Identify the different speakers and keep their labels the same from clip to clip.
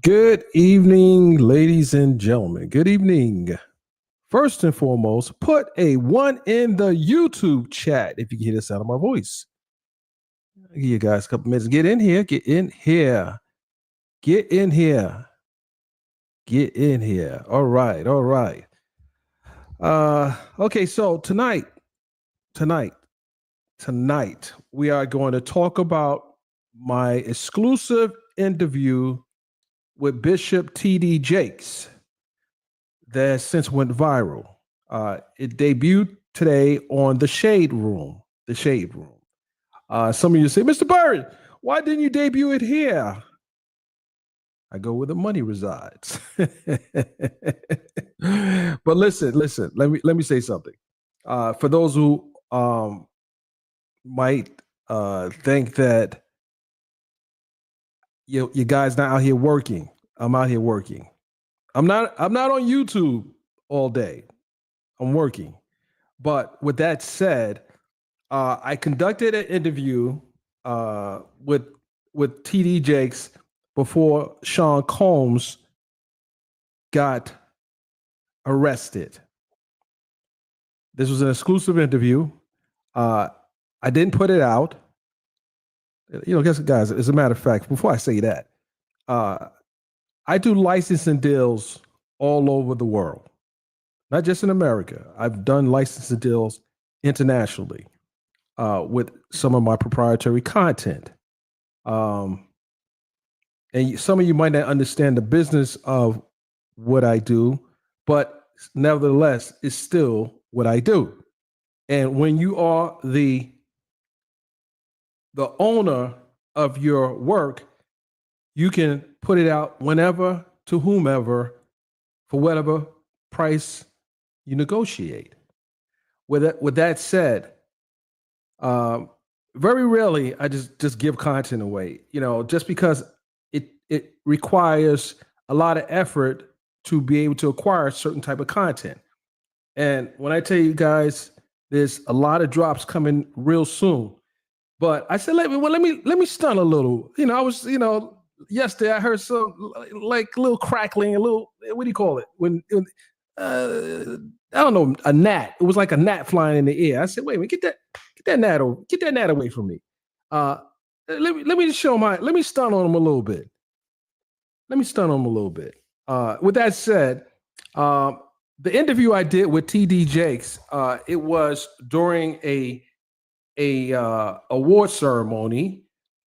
Speaker 1: Good evening, ladies and gentlemen. Good evening. First and foremost, put a one in the YouTube chat if you can hear the sound of my voice. I'll give you guys a couple minutes. Get in here. Get in here. Get in here. Get in here. All right. All right. Okay, so tonight, tonight, we are going to talk about my exclusive interview with Bishop T.D. Jakes that since went viral. It debuted today on the Shade Room. The Shade Room. Some of you say, Mr. Byron, why didn't you debut it here? I go where the money resides. But listen. Let me say something. For those who might think that you guys not out here working, I'm out here working. I'm not on YouTube all day. I'm working. But with that said, I conducted an interview with TD Jakes before Sean Combs got arrested. This was an exclusive interview. I didn't put it out. Guys, as a matter of fact, before I say that, I do licensing deals all over the world, not just in America. I've done licensing deals internationally with some of my proprietary content. And some of you might not understand the business of what I do, but nevertheless, it's still what I do. And when you are the owner of your work, you can put it out whenever to whomever for whatever price you negotiate. With that said, very rarely I just give content away. Just because it requires a lot of effort to be able to acquire a certain type of content. And when I tell you guys, there's a lot of drops coming real soon. But I said, let me stun a little. I was, yesterday I heard some like a little crackling, a little, what do you call it? I don't know, a gnat. It was like a gnat flying in the air. I said, wait a minute, get that gnat away from me. Let me let me stun on him a little bit. With that said, the interview I did with TD Jakes, it was during a award ceremony,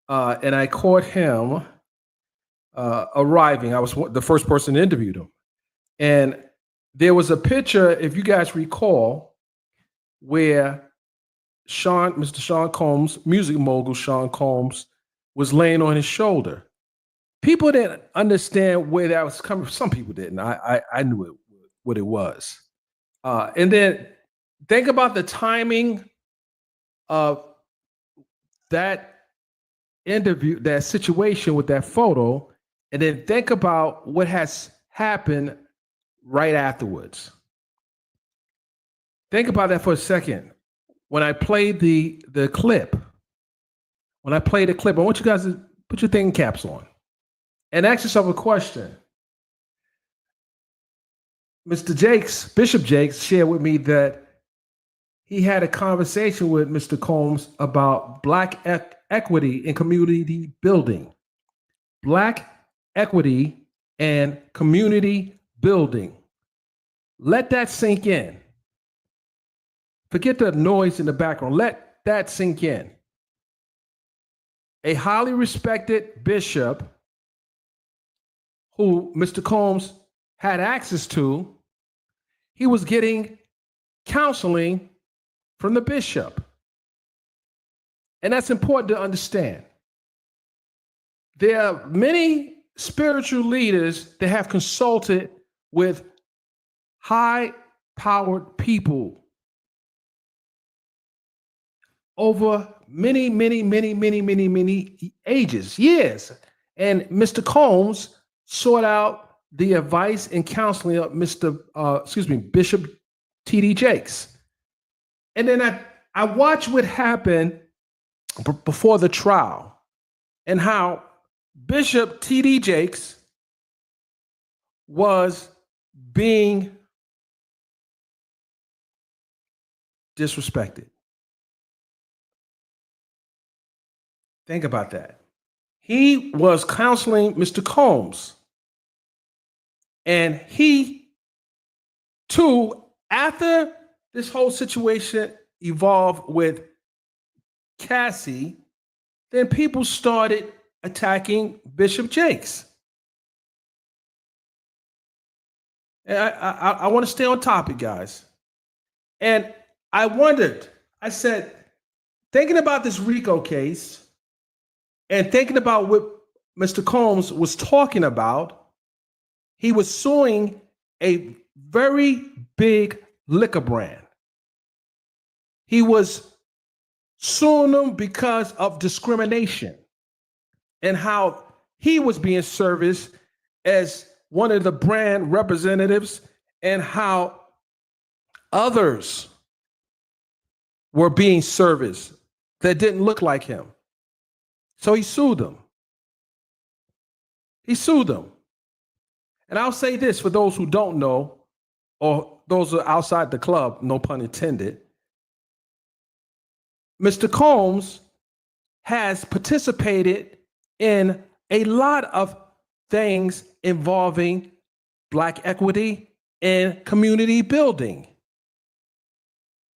Speaker 1: and I caught him arriving. I was the first person to interview him, and there was a picture, if you guys recall, where Mr. Sean Combs, music mogul Sean Combs, was laying on his shoulder. People didn't understand where that was coming from. Some people didn't. I knew what it was. And then think about the timing of that interview, that situation with that photo, and then think about what has happened right afterwards. Think about that for a second. When I played the clip, I want you guys to put your thinking caps on and ask yourself a question. Mr. Jakes, Bishop Jakes, shared with me that he had a conversation with Mr. Combs about Black equity in community building. Black equity and community building. Let that sink in. Forget the noise in the background. Let that sink in. A highly respected bishop who Mr. Combs had access to, he was getting counseling from the bishop. And that's important to understand. There are many spiritual leaders that have consulted with high-powered people over many ages, years. And Mr. Combs sought out the advice and counseling of Bishop T.D. Jakes. And then I watched what happened before the trial and how Bishop T.D. Jakes was being disrespected. Think about that. He was counseling Mr. Combs. And he, too, after this whole situation evolved with Cassie, then people started attacking Bishop Jakes. And I want to stay on topic, guys. And I wondered, I said, thinking about this RICO case and thinking about what Mr. Combs was talking about, he was suing a very big liquor brand. He was suing them because of discrimination and how he was being serviced as one of the brand representatives and how others were being serviced that didn't look like him. So he sued them. He sued them. And I'll say this for those who don't know, or those who are outside the club, no pun intended. Mr. Combs has participated in a lot of things involving Black equity and community building.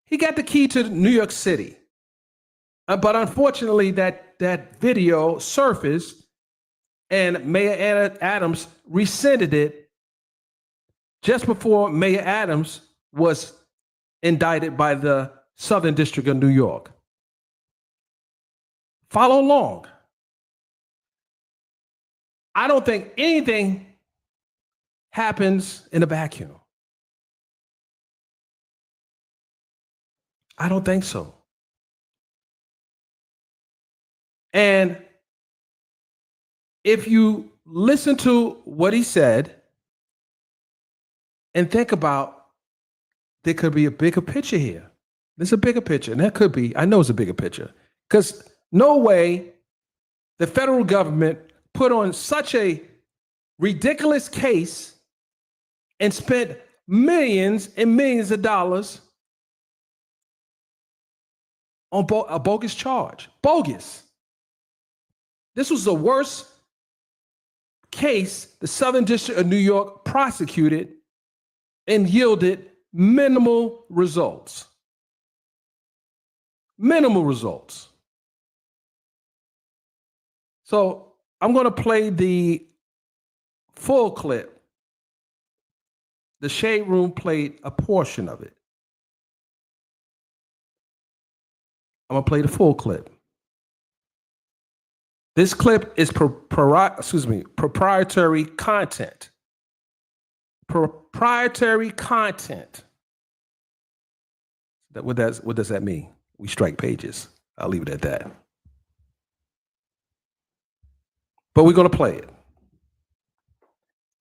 Speaker 1: He got the key to New York City. But unfortunately, that video surfaced and Mayor Adams rescinded it just before Mayor Adams was indicted by the Southern District of New York. Follow along. I don't think anything happens in a vacuum. I don't think so. And if you listen to what he said and think about, there could be a bigger picture here. There's a bigger picture, and that could be, I know it's a bigger picture, because no way the federal government put on such a ridiculous case and spent millions and millions of dollars on a bogus charge. Bogus. This was the worst case the Southern District of New York prosecuted and yielded minimal results. Minimal results. So I'm going to play the full clip. The Shade Room played a portion of it. I'm going to play the full clip. This clip is proprietary content. Proprietary content. What does that mean? We strike pages. I'll leave it at that. But we're going to play it.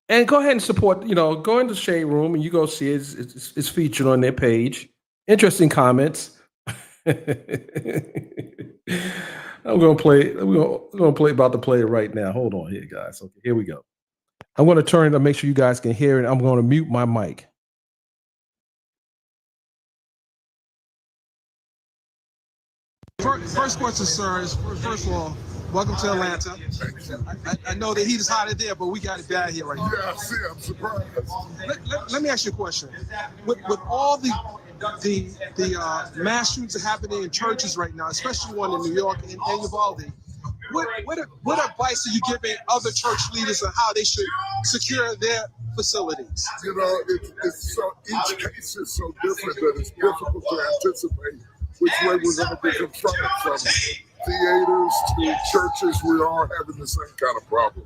Speaker 1: And go ahead and support, go into the Shade Room and you go see it. It's featured on their page. Interesting comments. I'm going to play. We're going to about to play it right now. Hold on here, guys. Okay, here we go. I'm going to turn it to make sure you guys can hear it. I'm going to mute my mic.
Speaker 2: First question, sir, is first of all, welcome to Atlanta. I know the heat is hot in there, but we got it bad here right now.
Speaker 3: Yeah, I see. I'm surprised.
Speaker 2: Let me ask you a question. With all the mass shootings happening in churches right now, especially one in New York and Uvalde, what advice are you giving other church leaders on how they should secure their facilities?
Speaker 3: It's so, each case is so different that it's difficult to anticipate which way we're going to be confronted. From theaters to churches, we're all having the same kind of problem.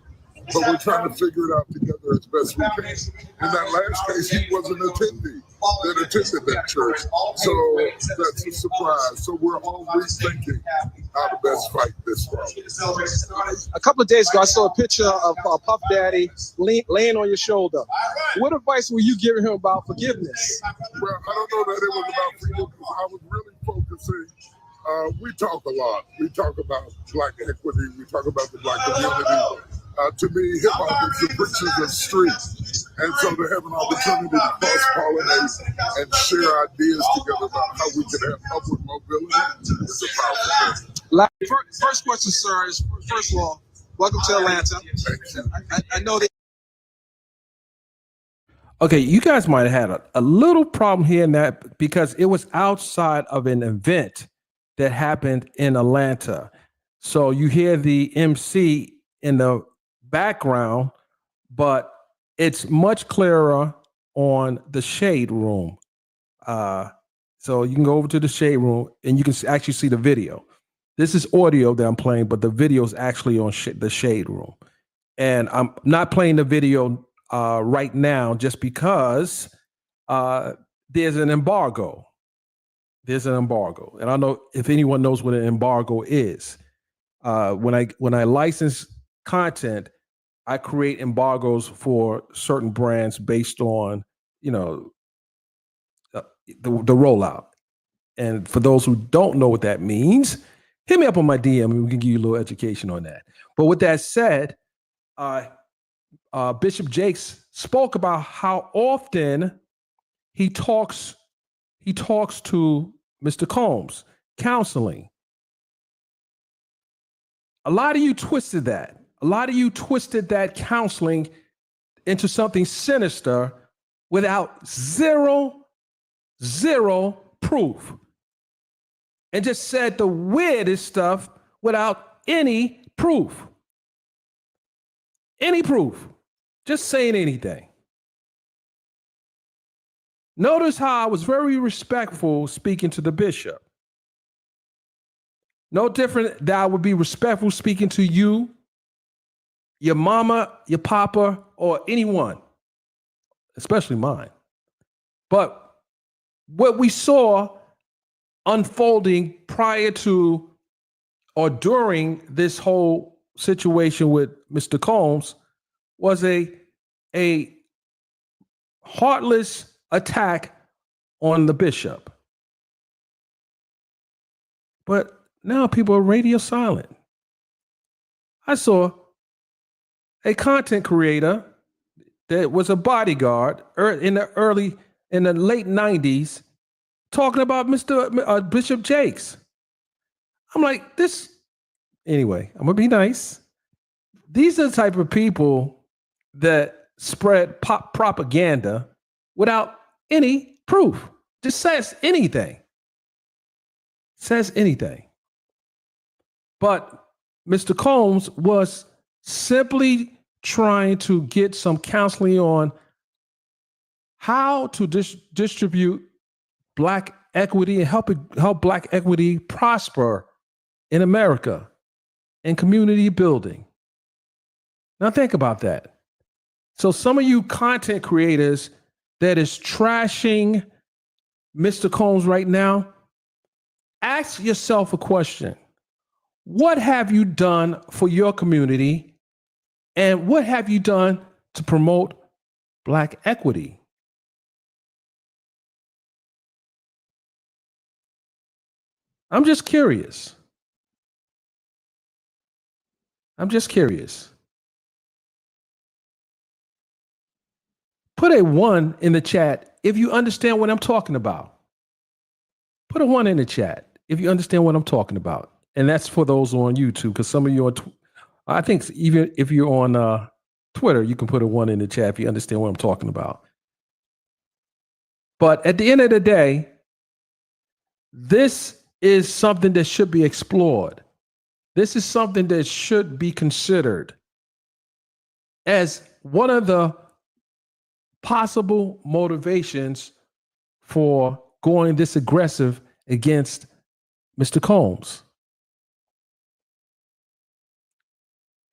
Speaker 3: But we're trying to figure it out together as best we can. In that last case, he was an attendee that attended that church. So that's a surprise. So we're all rethinking how to best fight this problem.
Speaker 2: A couple of days ago, I saw a picture of Puff Daddy laying on your shoulder. What advice were you giving him about forgiveness?
Speaker 3: Well, I don't know that it was about forgiveness. I was really focusing. We talk a lot. We talk about Black equity. We talk about the Black community. To me, hip hop is the preachers of street, And so to have an opportunity to cross-pollinate and share ideas together about how we can have upward mobility is a powerful thing.
Speaker 2: First question, sir, is first of all, welcome to Atlanta.
Speaker 3: Thank you.
Speaker 2: I know that.
Speaker 1: Okay, you guys might have had a little problem hearing that because it was outside of an event that happened in Atlanta. So you hear the MC in the background, but it's much clearer on the shade room. So you can go over to the shade room and you can actually see the video. This is audio that I'm playing, but the video is actually on the shade room. And I'm not playing the video right now just because there's an embargo. There's an embargo. And I don't know if anyone knows what an embargo is. When I license content, I create embargoes for certain brands based on, the rollout. And for those who don't know what that means, hit me up on my DM and we can give you a little education on that. But with that said, Bishop Jakes spoke about how often he talks to Mr. Combs, counseling. A lot of you twisted that. A lot of you twisted that counseling into something sinister without zero proof. And just said the weirdest stuff without any proof. Any proof. Just saying anything. Notice how I was very respectful speaking to the bishop. No different that I would be respectful speaking to you, your mama, your papa, or anyone, especially mine. But what we saw unfolding prior to or during this whole situation with Mr. Combs was a heartless attack on the bishop. But now people are radio silent. I saw a content creator that was a bodyguard in the late 90s talking about Mr. Bishop Jakes. I'm like, anyway, I'm gonna be nice. These are the type of people that spread propaganda without any proof. Just says anything. Says anything. But Mr. Combs was simply trying to get some counseling on how to distribute Black equity and help Black equity prosper in America and community building. Now think about that. So some of you content creators that is trashing Mr. Combs right now, ask yourself a question. What have you done for your community? And what have you done to promote Black equity? I'm just curious. Put a 1 in the chat if you understand what I'm talking about. Put a 1 in the chat if you understand what I'm talking about. And that's for those on YouTube, because some of you I think even if you're on Twitter, you can put a 1 in the chat if you understand what I'm talking about. But at the end of the day, this is something that should be explored. This is something that should be considered as one of the possible motivations for going this aggressive against Mr. Combs.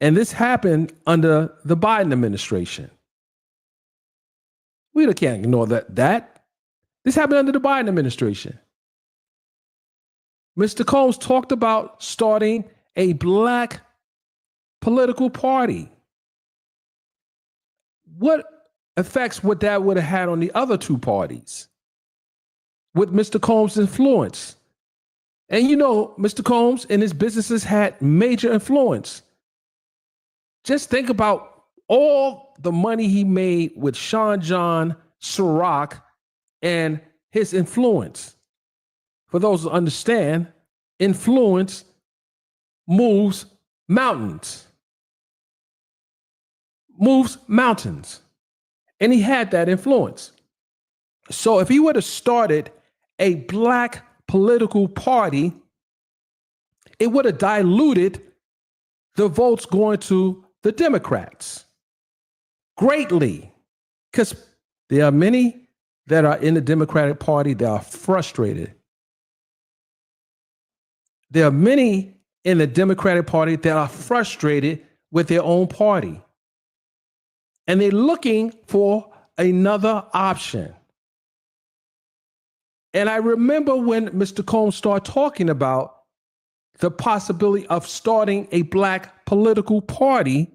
Speaker 1: And this happened under the Biden administration. We can't ignore that. This happened under the Biden administration. Mr. Combs talked about starting a Black political party. What effects would that have had on the other two parties with Mr. Combs' influence? And Mr. Combs and his businesses had major influence. Just think about all the money he made with Sean John, Ciroc, and his influence. For those who understand, influence moves mountains. Moves mountains. And he had that influence. So if he would have started a black political party, it would have diluted the votes going to the Democrats greatly. Because there are many that are in the Democratic Party that are frustrated. There are many in the Democratic Party that are frustrated with their own party. And they're looking for another option. And I remember when Mr. Combs started talking about the possibility of starting a black political party,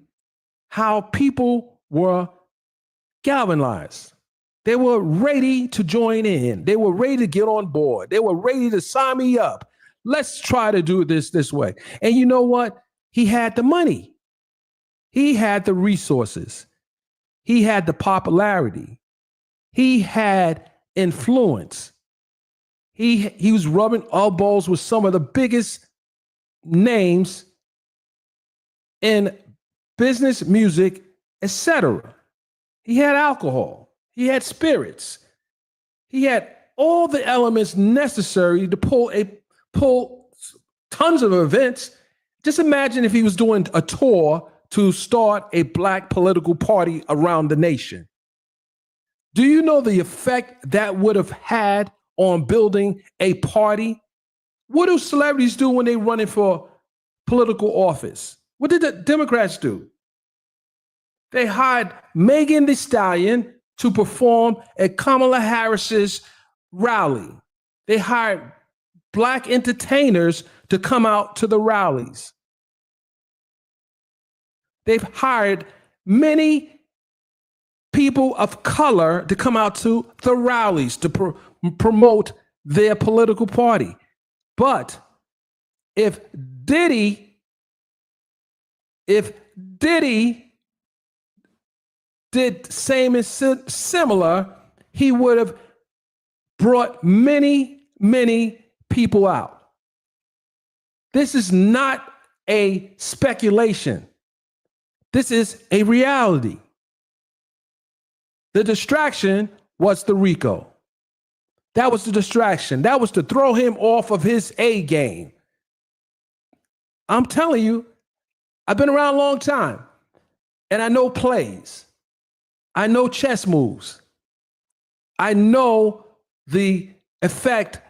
Speaker 1: how people were galvanized. They were ready to join in. They were ready to get on board. They were ready to sign me up. Let's try to do this way. And you know what? He had the money. He had the resources. He had the popularity. He had influence. He was rubbing elbows with some of the biggest names in business, music, etc. He had alcohol. He had spirits. He had all the elements necessary to pull tons of events. Just imagine if he was doing a tour to start a black political party around the nation. Do you know the effect that would have had on building a party? What do celebrities do when they're running for political office? What did the Democrats do? They hired Megan Thee Stallion to perform at Kamala Harris's rally. They hired black entertainers to come out to the rallies. They've hired many people of color to come out to the rallies to promote their political party. But if Diddy did same and similar, he would have brought many, many people out. This is not a speculation. This is a reality. The distraction was the RICO. That was the distraction. That was to throw him off of his A game. I'm telling you, I've been around a long time, and I know plays. I know chess moves. I know the effect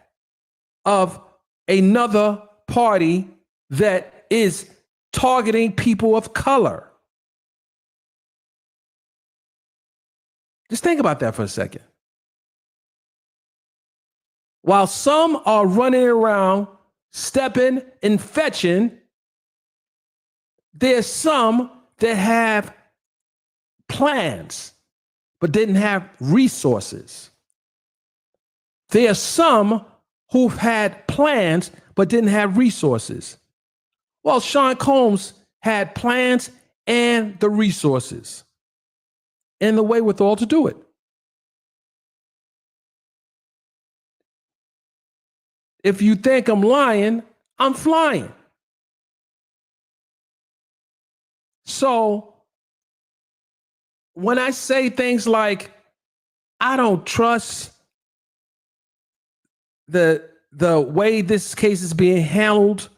Speaker 1: of another party that is targeting people of color. Just think about that for a second. While some are running around, stepping and fetching, there's some that have plans but didn't have resources. There are some who've had plans but didn't have resources. Well, Sean Combs had plans and the resources and the wherewithal to do it. If you think I'm lying, I'm flying. So when I say things like, I don't trust the way this case is being handled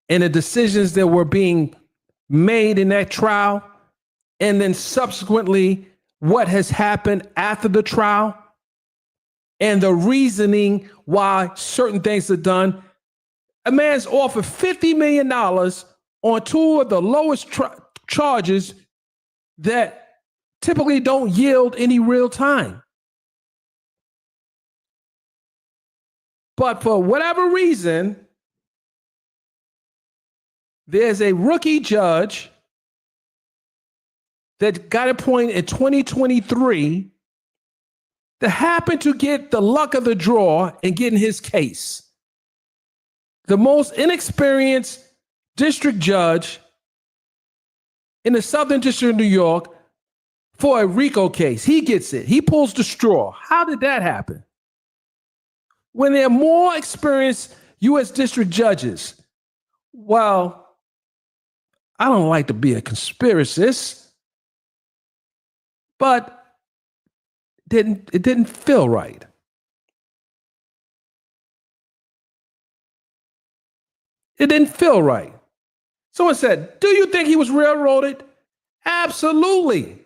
Speaker 1: and the decisions that were being made in that trial, and then subsequently what has happened after the trial, and the reasoning why certain things are done. A man's offered $50 million on two of the lowest charges that typically don't yield any real time. But for whatever reason, there's a rookie judge that got appointed in 2023 that happened to get the luck of the draw in getting his case. The most inexperienced district judge in the Southern District of New York for a RICO case. He gets it. He pulls the straw. How did that happen? When there are more experienced U.S. district judges, well, I don't like to be a conspiracist, but it didn't feel right. It didn't feel right. Someone said, do you think he was railroaded? Absolutely.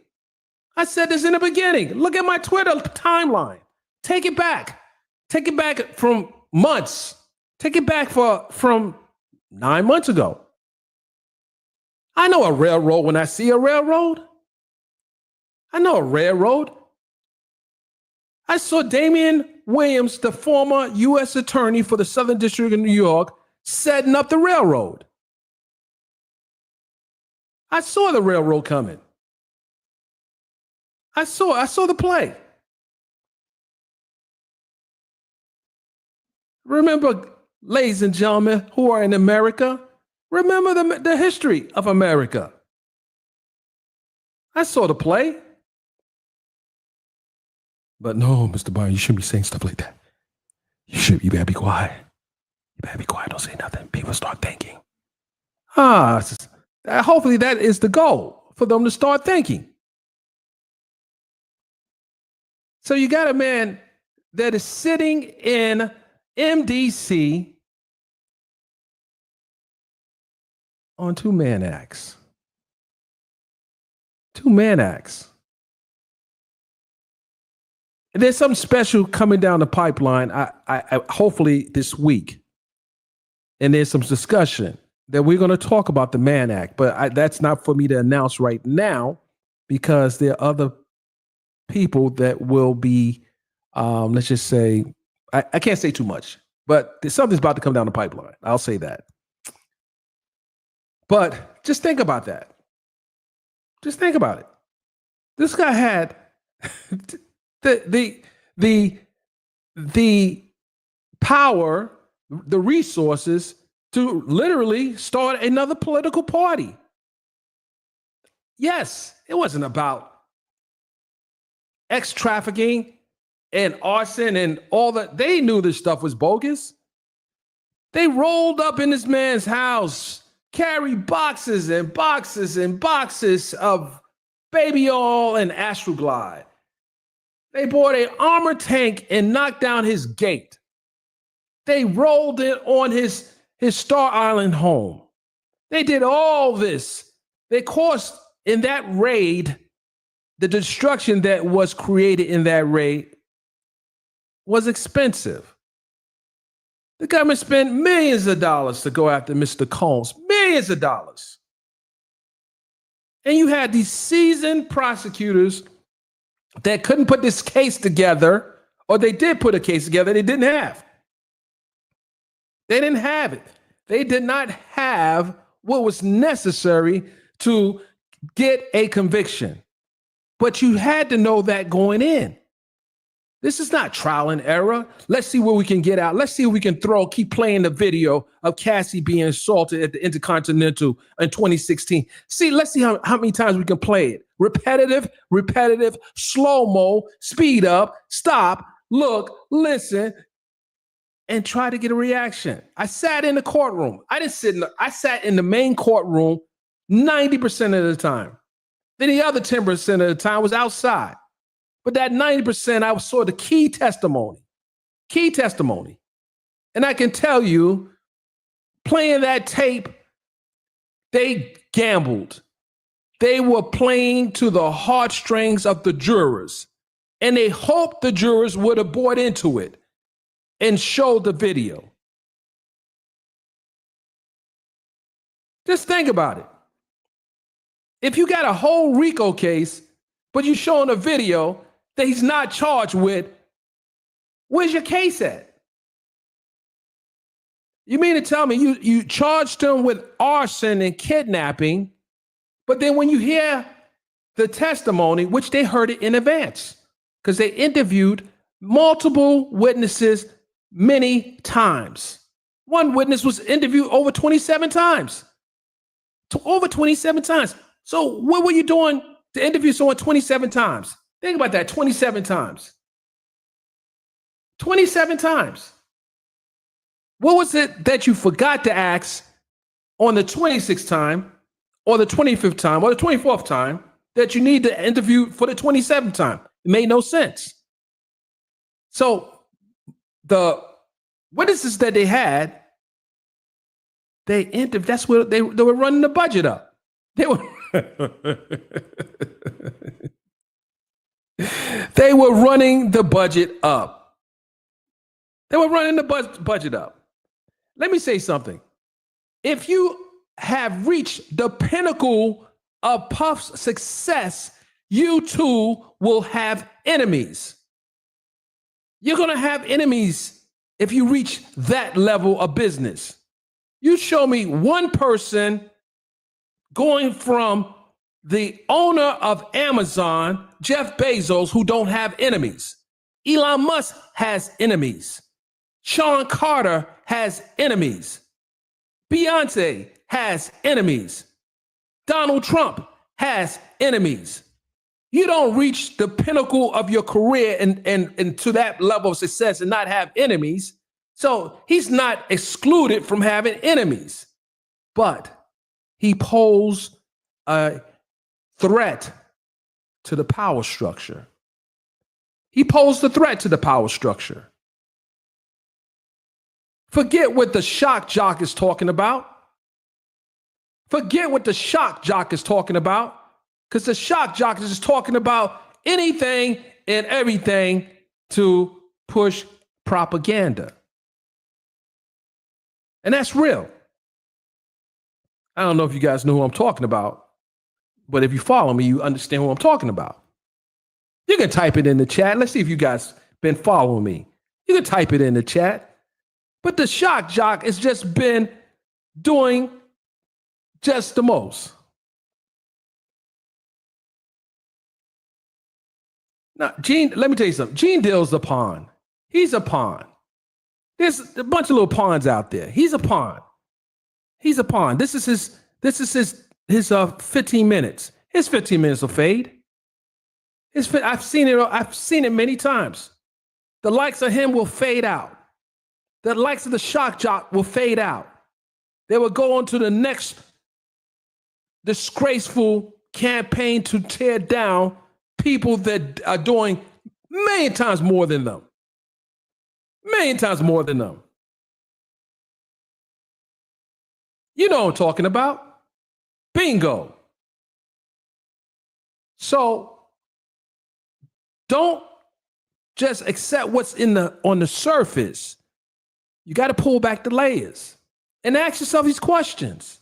Speaker 1: I said this in the beginning. Look at my Twitter timeline. Take it back. Take it back from months. Take it back from 9 months ago. I know a railroad when I see a railroad. I know a railroad. I saw Damian Williams, the former U.S. attorney for the Southern District of New York, setting up the railroad. I saw the railroad coming. I saw the play. Remember, ladies and gentlemen who are in America, remember the history of America. I saw the play. But no, Mr. Byron, you shouldn't be saying stuff like that. You better be quiet. You better be quiet. Don't say nothing. People start thinking. Hopefully that is the goal, for them to start thinking. So you got a man that is sitting in MDC on 2-man acts. 2-man acts. There's something special coming down the pipeline, I hopefully this week. And there's some discussion that we're going to talk about the Mann Act, but that's not for me to announce right now, because there are other people that will be, let's just say, I can't say too much, but something's about to come down the pipeline. I'll say that. But just think about that. Just think about it. This guy had the power, the resources to literally start another political party. Yes, it wasn't about trafficking and arson and all that. They knew this stuff was bogus. They rolled up in this man's house, carried boxes and boxes and boxes of baby oil and Astroglide. They bought an armored tank and knocked down his gate. They rolled it on his Star Island home. They did all this. They caused in that raid, the destruction that was created in that raid was expensive. The government spent millions of dollars to go after Mr. Combs, millions of dollars. And you had these seasoned prosecutors that couldn't put this case together, or they did put a case together they didn't have. They didn't have it. They did not have what was necessary to get a conviction. But you had to know that going in. This is not trial and error. Let's see what we can get out. Let's see if we can keep playing the video of Cassie being assaulted at the Intercontinental in 2016. Let's see how many times we can play it. Repetitive, slow-mo, speed up, stop, look, listen, and try to get a reaction. I sat in the courtroom. I sat in the main courtroom 90% of the time. Then the other 10% of the time was outside. But that 90%, I saw the key testimony. And I can tell you, playing that tape, they gambled. They were playing to the heartstrings of the jurors. And they hoped the jurors would have bought into it and showed the video. Just think about it. If you got a whole RICO case, but you're showing a video that he's not charged with, where's your case at? You mean to tell me you charged him with arson and kidnapping, but then when you hear the testimony, which they heard it in advance, because they interviewed multiple witnesses many times. One witness was interviewed over 27 times. So what were you doing to interview someone 27 times. Think about that, 27 times. 27 times. What was it that you forgot to ask on the 26th time or the 25th time or the 24th time that you need to interview for the 27th time? It made no sense. So the witnesses that they had, they interviewed, that's where they were running the budget up. They were they were running the budget up. They were running the budget up. Let me say something. If you have reached the pinnacle of Puff's success, you too will have enemies. You're going to have enemies if you reach that level of business. You show me one person going from the owner of Amazon, Jeff Bezos, who don't have enemies. Elon Musk has enemies. Sean Carter has enemies. Beyonce has enemies. Donald Trump has enemies. You don't reach the pinnacle of your career and to that level of success and not have enemies. So he's not excluded from having enemies, but he posed a threat to the power structure. He posed a threat to the power structure. Forget what the shock jock is talking about. Forget what the shock jock is talking about, because the shock jock is just talking about anything and everything to push propaganda. And that's real. I don't know if you guys know who I'm talking about, but if you follow me, you understand who I'm talking about. You can type it in the chat. Let's see if you guys been following me. You can type it in the chat. But the shock jock has just been doing just the most. Now, Gene, let me tell you something. Gene Dill's a pawn. He's a pawn. There's a bunch of little pawns out there. He's a pawn. He's a pawn. This is his 15 minutes. His 15 minutes will fade. I've seen it many times. The likes of him will fade out. The likes of the shock jock will fade out. They will go on to the next disgraceful campaign to tear down people that are doing million times more than them. Million times more than them. You know what I'm talking about. Bingo. So don't just accept what's on the surface. You got to pull back the layers and ask yourself these questions.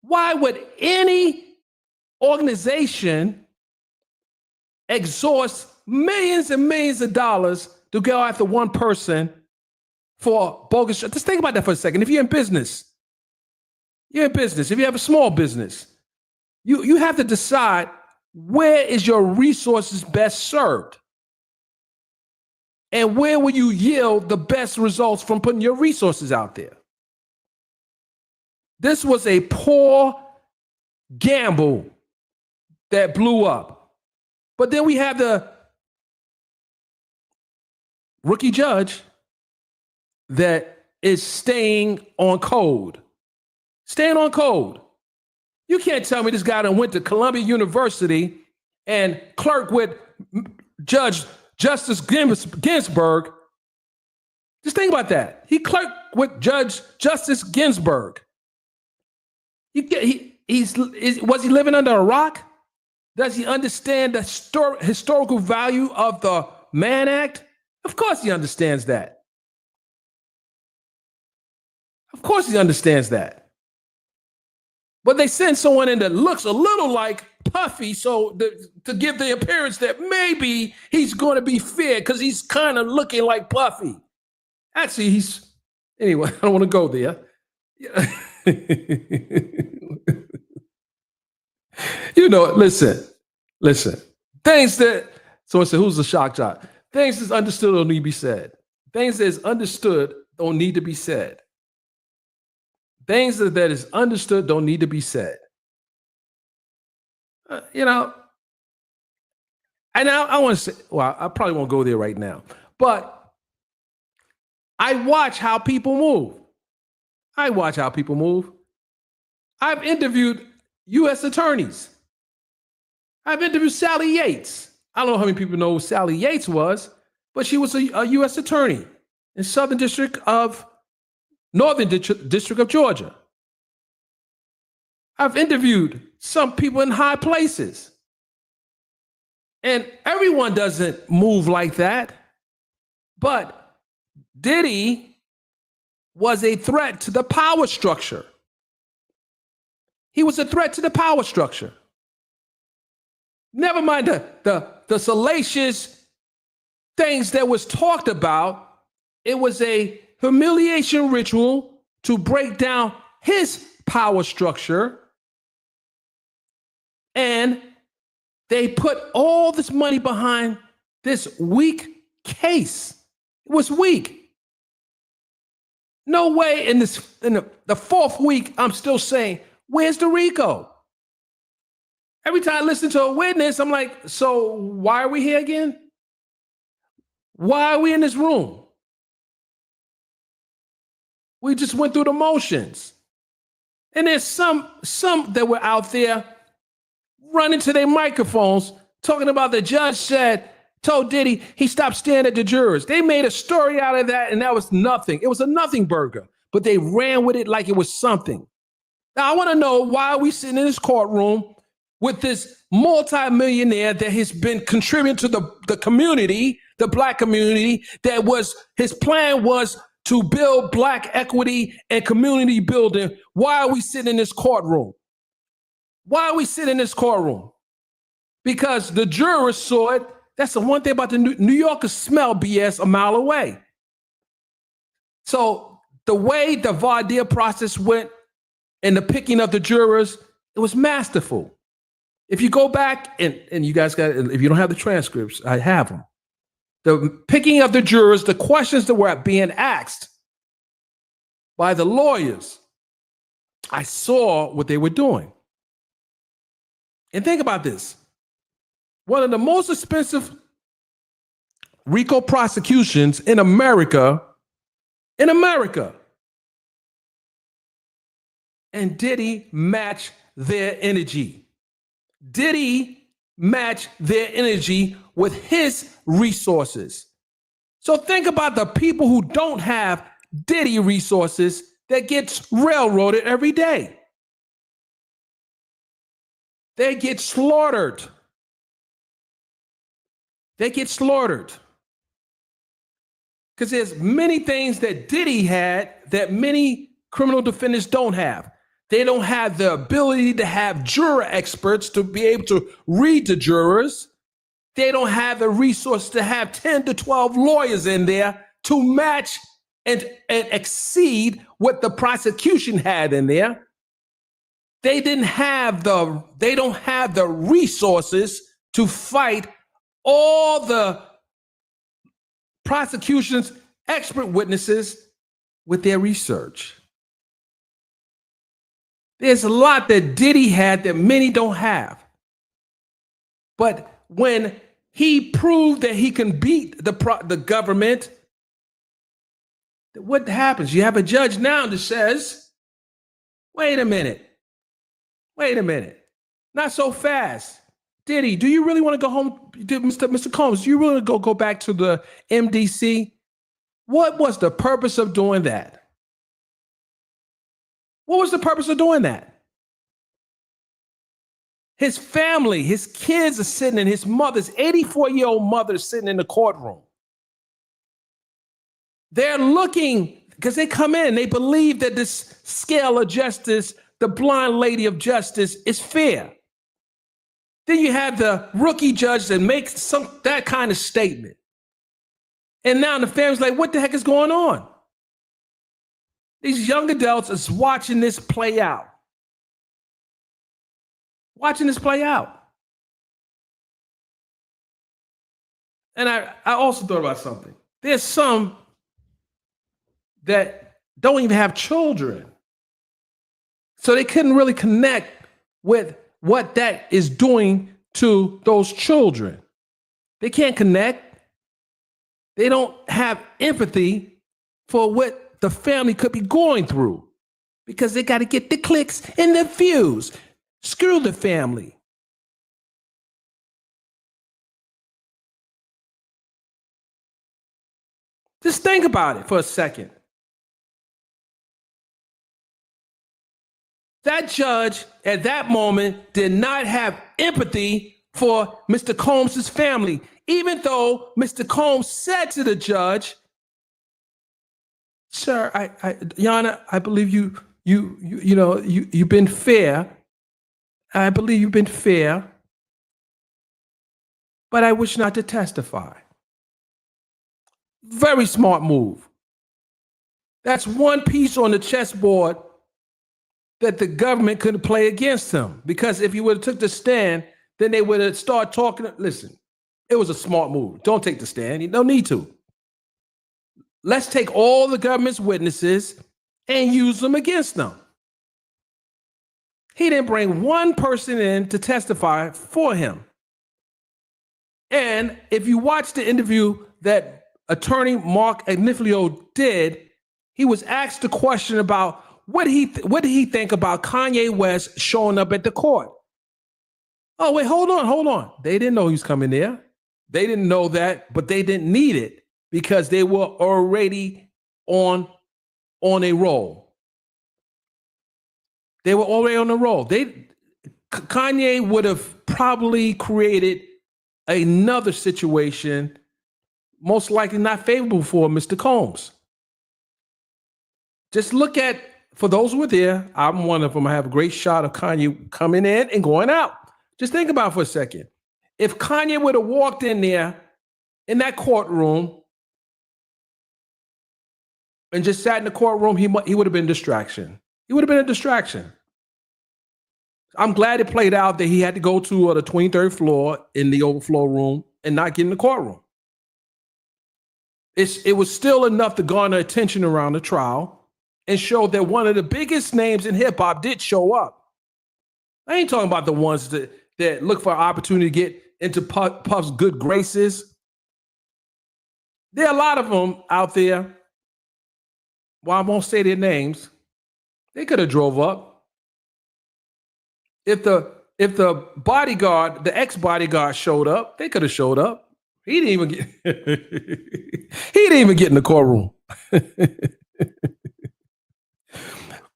Speaker 1: Why would any organization exhaust millions and millions of dollars to go after one person for bogus? Just think about that for a second. If you're in business, if you have a small business, you have to decide where is your resources best served. And where will you yield the best results from putting your resources out there? This was a poor gamble that blew up. But then we have the rookie judge that is staying on code. Staying on code. You can't tell me this guy that went to Columbia University and clerked with Justice Ginsburg. Just think about that. He clerked with Justice Ginsburg. Was he living under a rock? Does he understand the historical value of the Mann Act? Of course he understands that. Of course he understands that. But they send someone in that looks a little like Puffy to give the appearance that maybe he's going to be fair because he's kind of looking like Puffy. Actually, anyway, I don't want to go there. Listen. Things that, someone said, who's the shock jock? Things that's understood don't need to be said. Things that is understood don't need to be said. Things that is understood don't need to be said. And I want to say, well, I probably won't go there right now, but I watch how people move. I watch how people move. I've interviewed U.S. attorneys. I've interviewed Sally Yates. I don't know how many people know who Sally Yates was, but she was a U.S. attorney in Northern District of Georgia. I've interviewed some people in high places. And everyone doesn't move like that. But Diddy was a threat to the power structure. He was a threat to the power structure. Never mind the salacious things that was talked about. It was a humiliation ritual to break down his power structure. And they put all this money behind this weak case. It was weak. No way in the fourth week, I'm still saying, where's the RICO? Every time I listen to a witness, I'm like, so why are we here again? Why are we in this room? We just went through the motions. And there's some that were out there running to their microphones, talking about the judge told Diddy he stopped staring at the jurors. They made a story out of that, and that was nothing. It was a nothing burger, but they ran with it like it was something. Now, I want to know, why are we sitting in this courtroom with this multimillionaire that has been contributing to the community, the Black community, his plan was to build Black equity and community building? Why are we sitting in this courtroom? Why are we sitting in this courtroom? Because the jurors saw it. That's the one thing about the New Yorkers smell BS a mile away. So the way the voir dire process went and the picking of the jurors, it was masterful. If you go back and you guys if you don't have the transcripts, I have them. The picking of the jurors, the questions that were being asked by the lawyers, I saw what they were doing. And think about this. One of the most expensive RICO prosecutions in America. And Diddy matched their energy. Diddy matched their energy with his resources. So think about the people who don't have Diddy resources that gets railroaded every day. They get slaughtered. They get slaughtered. Because there's many things that Diddy had that many criminal defendants don't have. They don't have the ability to have juror experts to be able to read the jurors. They don't have the resources to have 10 to 12 lawyers in there to match and exceed what the prosecution had in there. They don't have the resources to fight all the prosecution's expert witnesses with their research. There's a lot that Diddy had that many don't have. But when he proved that he can beat the government, what happens? You have a judge now that says, wait a minute. Not so fast. Diddy, do you really want to go home? Mr. Combs, do you really want to go back to the MDC? What was the purpose of doing that? What was the purpose of doing that? His family, his kids are sitting in, his mother's 84-year-old mother is sitting in the courtroom. They're looking, because they come in, they believe that this scale of justice, the blind lady of justice, is fair. Then you have the rookie judge that makes that kind of statement. And now the family's like, what the heck is going on? These young adults is watching this play out. And I also thought about something. There's some that don't even have children. So they couldn't really connect with what that is doing to those children. They can't connect. They don't have empathy for what the family could be going through because they got to get the clicks and the views. Screw the family. Just think about it for a second. That judge at that moment did not have empathy for Mr. Combs' family, even though Mr. Combs said to the judge, "Sir, Your Honor, I believe you've been fair. I believe you've been fair, but I wish not to testify." Very smart move. That's one piece on the chessboard that the government couldn't play against him, because if he would have took the stand, then they would have started talking. Listen, it was a smart move. Don't take the stand. You don't need to. Let's take all the government's witnesses and use them against them. He didn't bring one person in to testify for him. And if you watch the interview that attorney Mark Agnifilo did, he was asked the question about what did he think about Kanye West showing up at the court. Oh, wait, hold on. They didn't know he was coming there. They didn't know that, but they didn't need it because they were already on a roll. They were already on a roll. Kanye would have probably created another situation, most likely not favorable for Mr. Combs. Just look at, for those who were there, I'm one of them. I have a great shot of Kanye coming in and going out. Just think about it for a second. If Kanye would have walked in there in that courtroom and just sat in the courtroom, he would have been a distraction. He would have been a distraction. I'm glad it played out that he had to go to the 23rd floor in the overflow room and not get in the courtroom. It was still enough to garner attention around the trial and show that one of the biggest names in hip hop did show up. I ain't talking about the ones that look for an opportunity to get into Puff's good graces. There are a lot of them out there. Well, I won't say their names. They could have drove up. If the bodyguard, the ex-bodyguard showed up, they could have showed up. He didn't even get in the courtroom.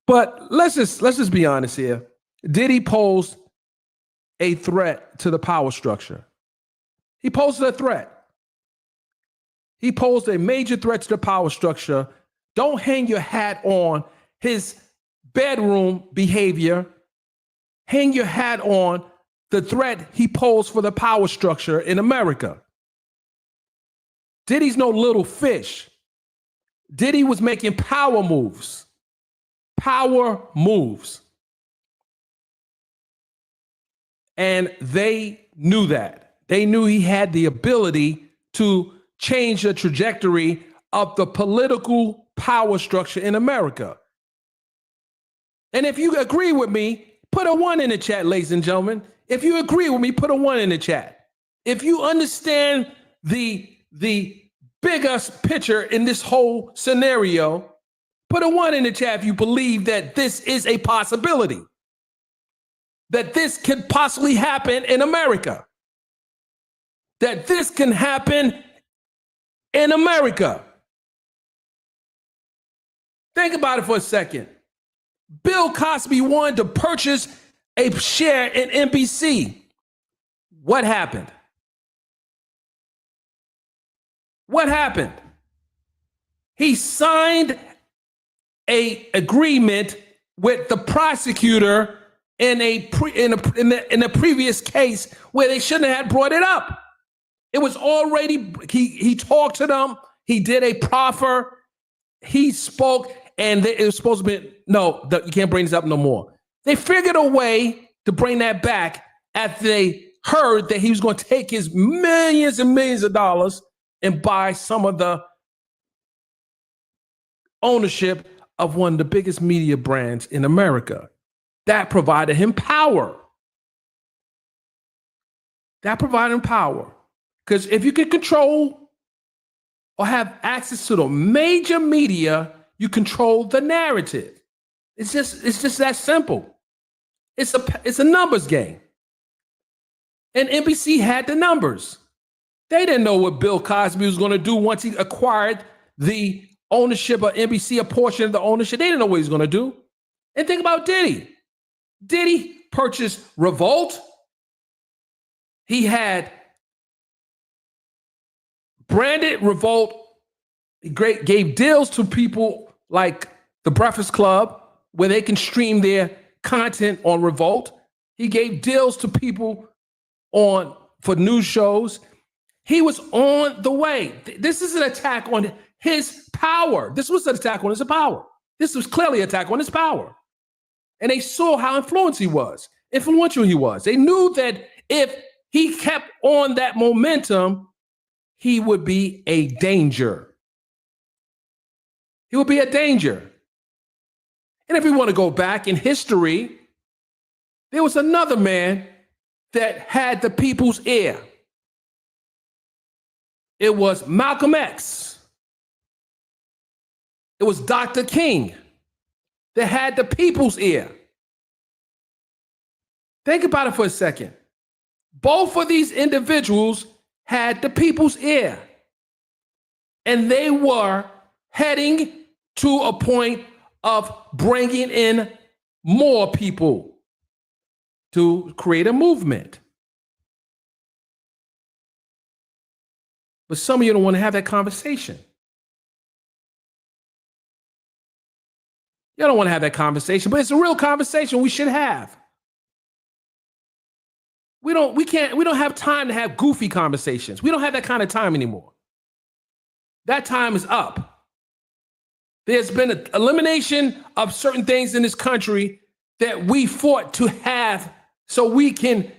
Speaker 1: But let's just be honest here. Diddy posed a threat to the power structure. He posed a threat. He posed a major threat to the power structure. Don't hang your hat on his bedroom behavior. Hang your hat on the threat he posed for the power structure in America. Diddy's no little fish. Diddy was making power moves. Power moves. And they knew that. They knew he had the ability to change the trajectory of the political power structure in America. And if you agree with me, put a 1 in the chat, ladies and gentlemen. If you agree with me, put a 1 in the chat. If you understand the biggest picture in this whole scenario, put a 1 in the chat if you believe that this is a possibility, that this could possibly happen in America, that this can happen in America. Think about it for a second. Bill Cosby wanted to purchase a share in NBC. What happened? What happened? He signed an agreement with the prosecutor in a previous case where they shouldn't have brought it up. It was already, he talked to them, he did a proffer, he spoke, and it was supposed to be, no, you can't bring this up no more. They figured a way to bring that back after they heard that he was going to take his millions and millions of dollars and buy some of the ownership of one of the biggest media brands in America. That provided him power. That provided him power. Because if you can control or have access to the major media, you control the narrative. It's just that simple. It's a numbers game. And NBC had the numbers. They didn't know what Bill Cosby was going to do once he acquired the ownership of NBC, a portion of the ownership. They didn't know what he was going to do. And think about Diddy. Diddy purchased Revolt. He had branded Revolt. He gave deals to people like the Breakfast Club where they can stream their content on Revolt. He gave deals to people for news shows. He was on the way. This is an attack on his power. This was an attack on his power. This was clearly an attack on his power. And they saw how influential he was. They knew that if he kept on that momentum, he would be a danger. He would be a danger. And if we want to go back in history, there was another man that had the people's ear. It was Malcolm X. It was Dr. King that had the people's ear. Think about it for a second. Both of these individuals had the people's ear. And they were heading to a point of bringing in more people to create a movement. But some of you don't want to have that conversation. You don't want to have that conversation, but it's a real conversation we should have. We don't have time to have goofy conversations. We don't have that kind of time anymore. That time is up. There's been an elimination of certain things in this country that we fought to have so we can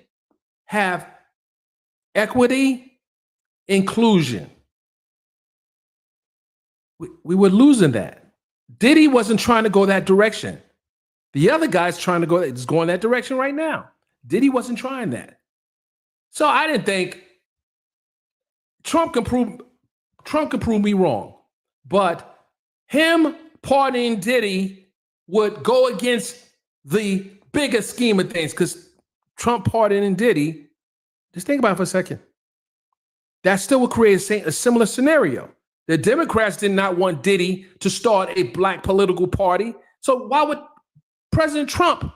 Speaker 1: have equity, inclusion. We were losing that. Diddy wasn't trying to go that direction. The other guy's is going that direction right now. Diddy wasn't trying that. So I didn't think Trump can prove me wrong. But him pardoning Diddy would go against the bigger scheme of things, because Trump pardoning Diddy, just think about it for a second. That still would create a similar scenario. The Democrats did not want Diddy to start a black political party. So why would President Trump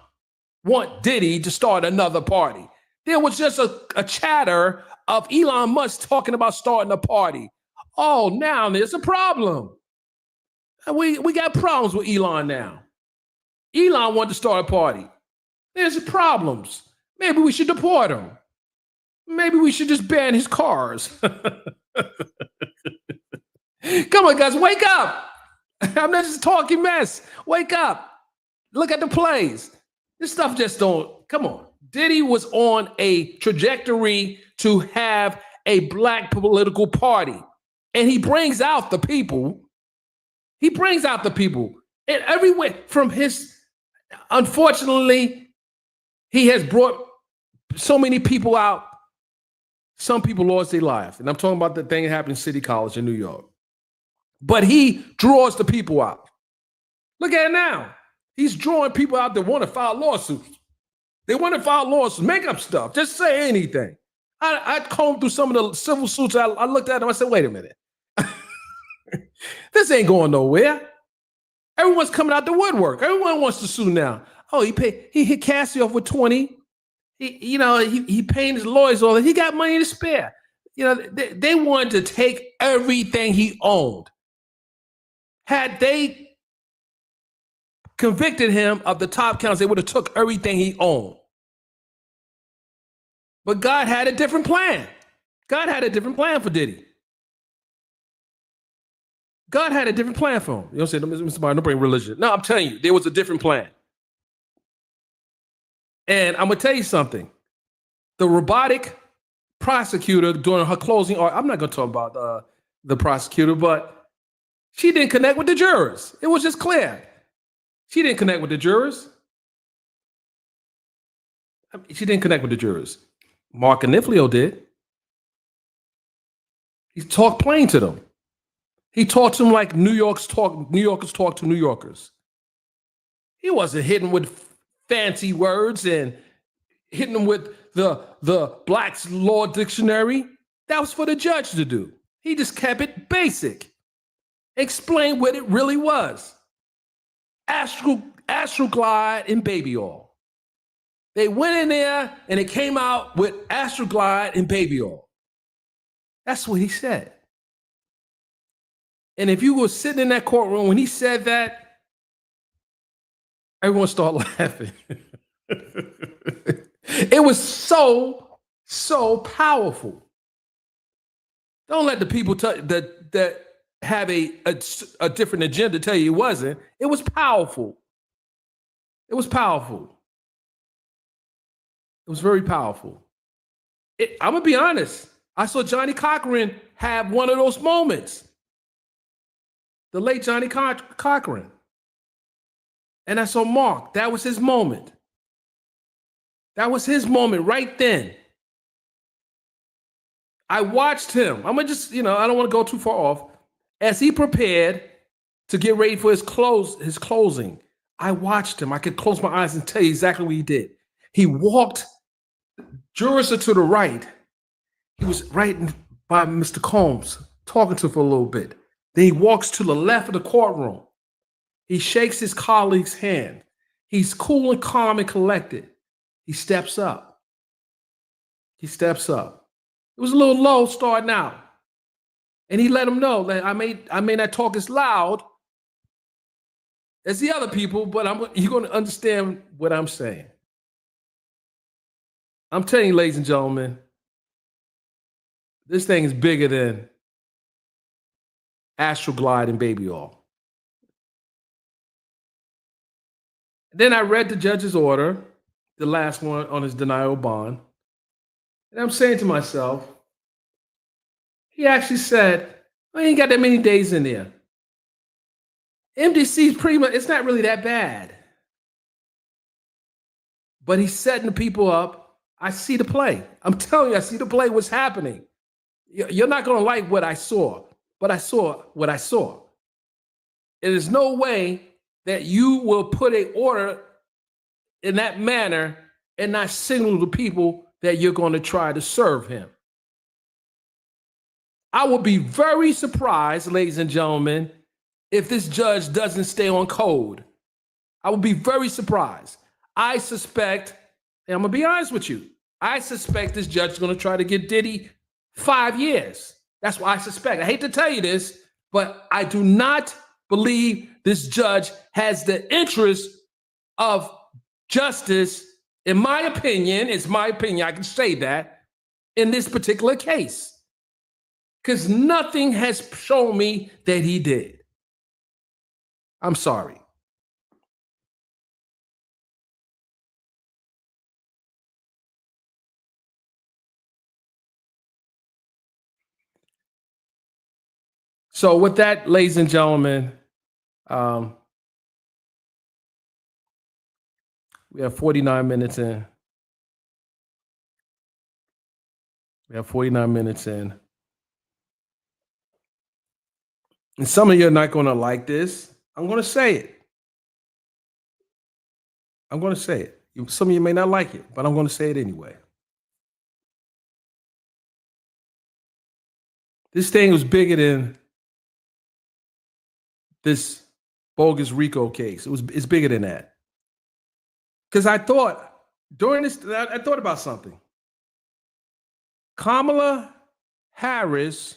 Speaker 1: want Diddy to start another party? There was just a chatter of Elon Musk talking about starting a party. Oh, now there's a problem. We got problems with Elon now. Elon wanted to start a party. There's problems. Maybe we should deport him. Maybe we should just ban his cars. Come on, guys, wake up. I'm not just talking mess. Wake up. Look at the plays. This stuff just don't, come on. Diddy was on a trajectory to have a black political party. And he brings out the people. He brings out the people. And everywhere from unfortunately, he has brought so many people out. Some people lost their lives. And I'm talking about the thing that happened in City College in New York. But he draws the people out. Look at it now. He's drawing people out that want to file lawsuits. They want to file lawsuits, make up stuff, just say anything. I combed through some of the civil suits. I looked at them. I said, wait a minute. This ain't going nowhere. Everyone's coming out the woodwork. Everyone wants to sue now. Oh, he hit Cassie off with 20. He paying his lawyers all that. He got money to spare. They wanted to take everything he owned. Had they convicted him of the top counts, they would have took everything he owned. But God had a different plan. God had a different plan for Diddy. God had a different plan for him. You don't say, Mr. Byron, don't bring religion. No, I'm telling you, there was a different plan. And I'm going to tell you something. The robotic prosecutor during her closing, or I'm not going to talk about the prosecutor, but she didn't connect with the jurors. It was just clear. She didn't connect with the jurors. She didn't connect with the jurors. Mark Aniflio did. He talked plain to them. He talked to them like New Yorkers talk to New Yorkers. He wasn't hitting with fancy words and hitting them with the Black's Law Dictionary. That was for the judge to do. He just kept it basic. Explain what it really was. Astral glide and baby oil. They went in there and it came out with astral glide and baby oil. That's what he said. And if you were sitting in that courtroom when he said that, everyone started laughing. It was so powerful. Don't let the people that have a different agenda tell you it wasn't. It was powerful. It was powerful. It was very powerful. I'm going to be honest. I saw Johnny Cochran have one of those moments. The late Johnny Cochran. And I saw Mark. That was his moment. That was his moment right then. I watched him. I'm going to just, I don't want to go too far off. As he prepared to get ready for his closing, I watched him. I could close my eyes and tell you exactly what he did. He walked jurors to the right. He was right by Mr. Combs, talking to him for a little bit. Then he walks to the left of the courtroom. He shakes his colleague's hand. He's cool and calm and collected. He steps up. He steps up. It was a little low starting out. And he let him know that I may not talk as loud as the other people, but you're going to understand what I'm saying. I'm telling you, ladies and gentlemen, this thing is bigger than astral glide and baby oil. Then I read the judge's order, the last one on his denial of bond. And I'm saying to myself, he actually said, I ain't got that many days in there. MDC's pretty much, it's not really that bad. But he's setting the people up. I see the play. I'm telling you, I see the play, what's happening. You're not going to like what I saw, but I saw what I saw. There is no way that you will put an order in that manner and not signal to people that you're going to try to serve him. I will be very surprised, ladies and gentlemen, if this judge doesn't stay on code. I will be very surprised. I suspect, and I'm going to be honest with you, I suspect this judge is going to try to get Diddy 5 years. That's what I suspect. I hate to tell you this, but I do not believe this judge has the interest of justice, in my opinion, it's my opinion, I can say that, in this particular case. Because nothing has shown me that he did. I'm sorry. So with that, ladies and gentlemen, we have 49 minutes in. We have 49 minutes in. And some of you are not going to like this. I'm going to say it. I'm going to say it. Some of you may not like it, but I'm going to say it anyway. This thing was bigger than this bogus RICO case. It's bigger than that. Because I thought during this, I thought about something. Kamala Harris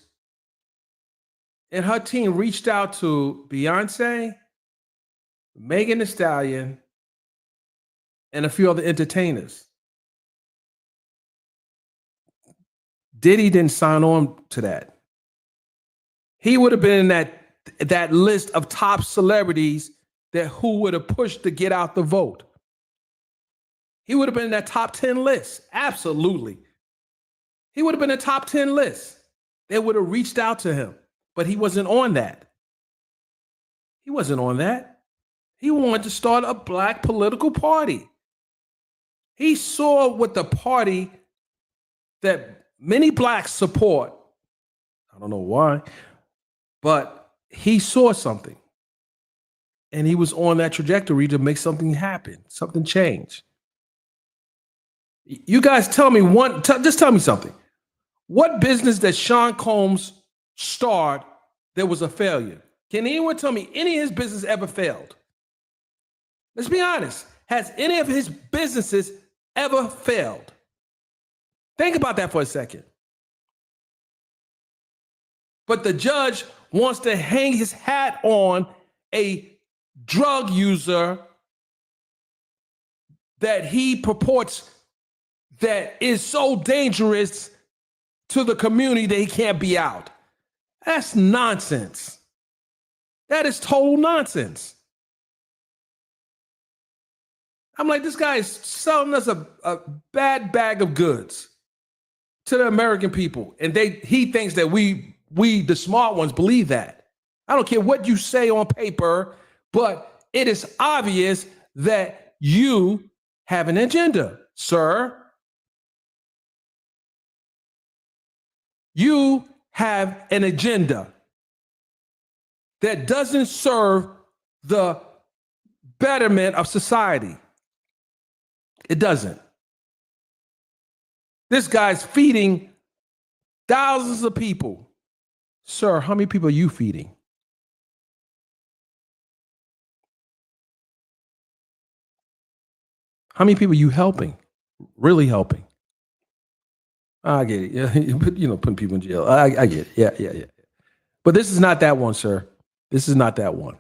Speaker 1: and her team reached out to Beyonce, Megan Thee Stallion, and a few other entertainers. Diddy didn't sign on to that. He would have been in that list of top celebrities that who would have pushed to get out the vote. He would have been in that top 10 list. Absolutely. He would have been in the top 10 list. They would have reached out to him, but he wasn't on that. He wasn't on that. He wanted to start a black political party. He saw what the party that many blacks support. don't know why, but he saw something. And he was on that trajectory to make something happen, something change. You guys tell me just tell me something. What business that Sean Combs started that was a failure? Can anyone tell me any of his business ever failed? Let's be honest. Has any of his businesses ever failed? Think about that for a second. But the judge wants to hang his hat on a drug user that he purports that is so dangerous to the community that he can't be out. That's nonsense. That is total nonsense. I'm like, this guy is selling us a bad bag of goods to the American people. And he thinks that we, the smart ones, believe that. I don't care what you say on paper, but it is obvious that you have an agenda, sir. You have an agenda that doesn't serve the betterment of society. It doesn't. This guy's feeding thousands of people. Sir, how many people are you feeding? How many people are you helping? Really helping? I get it. Yeah, putting people in jail. I get it. Yeah. But this is not that one, sir. This is not that one.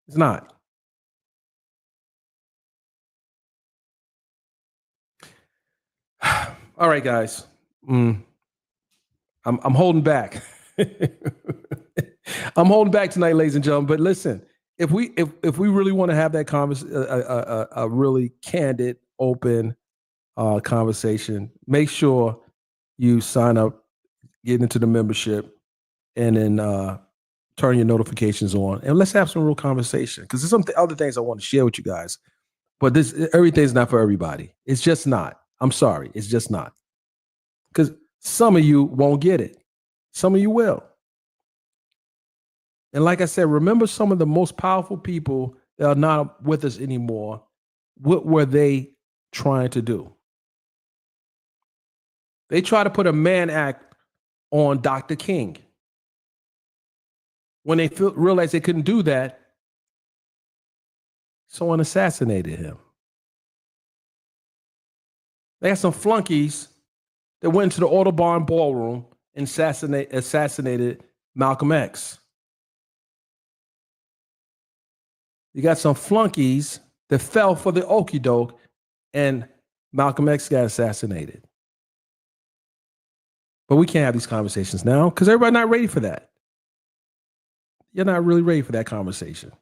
Speaker 1: It's not. All right, guys. I'm holding back. I'm holding back tonight, ladies and gentlemen. But listen, if we really want to have that a really candid, open conversation, make sure you sign up, get into the membership, and then turn your notifications on, and let's have some real conversation. Because there's some other things I want to share with you guys, but everything's not for everybody. It's just not. I'm sorry, it's just not. Because some of you won't get it, some of you will. And like I said, remember some of the most powerful people that are not with us anymore. What were they trying to do? They tried to put a Mann Act on Dr. King. When they realized they couldn't do that, someone assassinated him. They had some flunkies that went into the Audubon ballroom and assassinated Malcolm X. You got some flunkies that fell for the okie doke, and Malcolm X got assassinated. But we can't have these conversations now because everybody's not ready for that. You're not really ready for that conversation.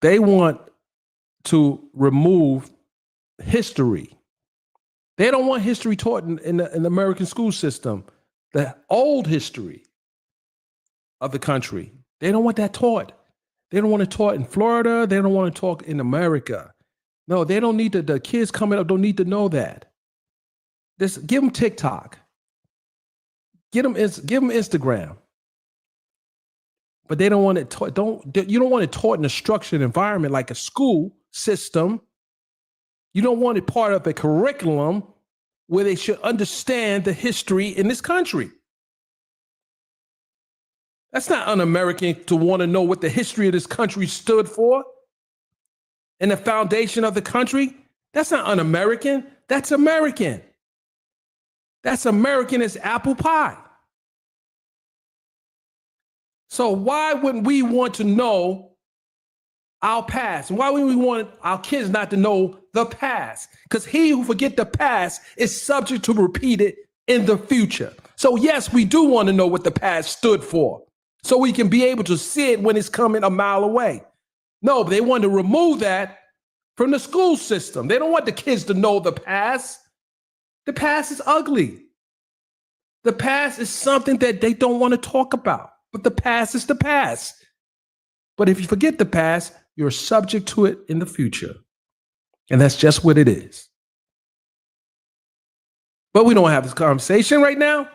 Speaker 1: They want to remove history. They don't want history taught in the American school system, the old history of the country. They don't want that taught. They don't want it taught in Florida. They don't want it taught in America. No, they don't need the kids coming up don't need to know that. Just give them TikTok. Give them Instagram. But they don't want it taught. You don't want it taught in a structured environment like a school system. You don't want it part of a curriculum where they should understand the history in this country. That's not un-American to want to know what the history of this country stood for and the foundation of the country. That's not un-American. That's American. That's American as apple pie. So why wouldn't we want to know our past? Why wouldn't we want our kids not to know the past? Because he who forget the past is subject to repeat it in the future. So yes, we do want to know what the past stood for, so we can be able to see it when it's coming a mile away. No, but they want to remove that from the school system. They don't want the kids to know the past. The past is ugly. The past is something that they don't want to talk about. But the past is the past. But if you forget the past, you're subject to it in the future. And that's just what it is. But we don't have this conversation right now.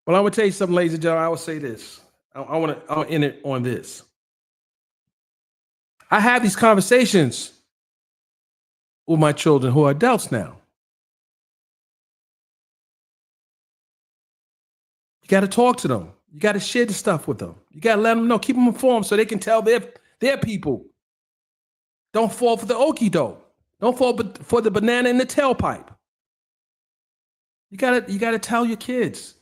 Speaker 1: Well, I'm gonna tell you something, ladies and gentlemen. I will say this. I'll end it on this. I have these conversations with my children who are adults now. You got to talk to them. You got to share the stuff with them. You got to let them know, keep them informed so they can tell their people. Don't fall for the okie doke. Don't fall for the banana in the tailpipe. You gotta tell your kids.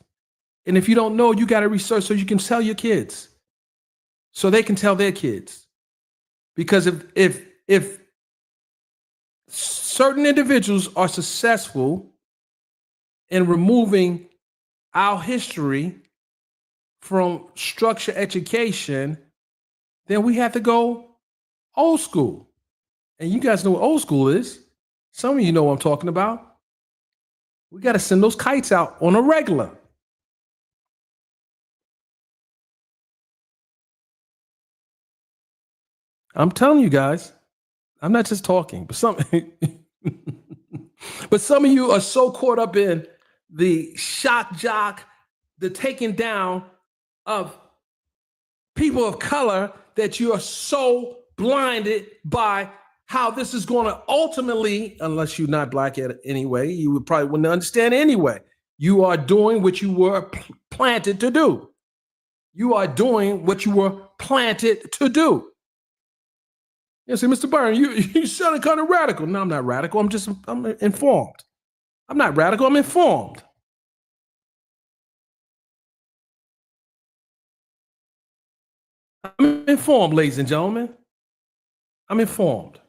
Speaker 1: And if you don't know, you got to research so you can tell your kids, so they can tell their kids. Because if certain individuals are successful in removing our history from structured education, then we have to go old school. And you guys know what old school is. Some of you know what I'm talking about. We got to send those kites out on a regular. I'm telling you guys, I'm not just talking, but some of you are so caught up in the shock jock, the taking down of people of color that you are so blinded by how this is going to ultimately, unless you're not black yet anyway, you would probably wouldn't understand anyway. You are doing what you were planted to do. You are doing what you were planted to do. You say, Mr. Byron, you sounded kind of radical. No, I'm not radical. I'm informed. I'm not radical. I'm informed. I'm informed, ladies and gentlemen. I'm informed.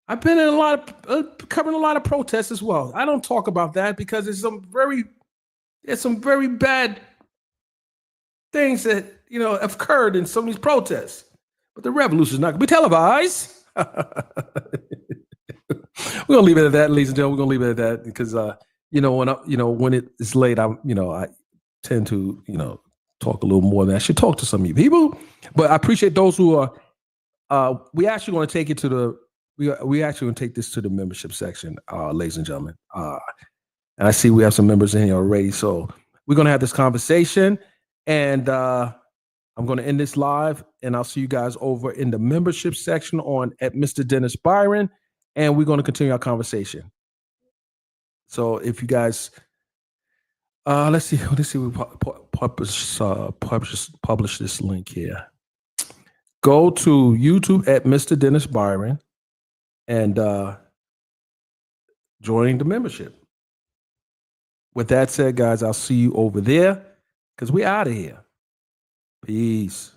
Speaker 1: I've been in covering a lot of protests as well. I don't talk about that because there's some very bad things that have occurred in some of these protests. But the revolution is not going to be televised. We're gonna leave it at that, ladies and gentlemen. We're gonna leave it at that because when it is late, I tend to talk a little more than I should talk to some of you people. But I appreciate those who are. We actually want to take it to the. We actually want to take this to the membership section, ladies and gentlemen. And I see we have some members in here already, so we're gonna have this conversation, and I'm gonna end this live, and I'll see you guys over in the membership section at Mr. Dennis Byron, and we're gonna continue our conversation. So if you guys, let's see, we publish this link here. Go to YouTube at Mr. Dennis Byron and join the membership. With that said, guys, I'll see you over there because we're out of here. Peace.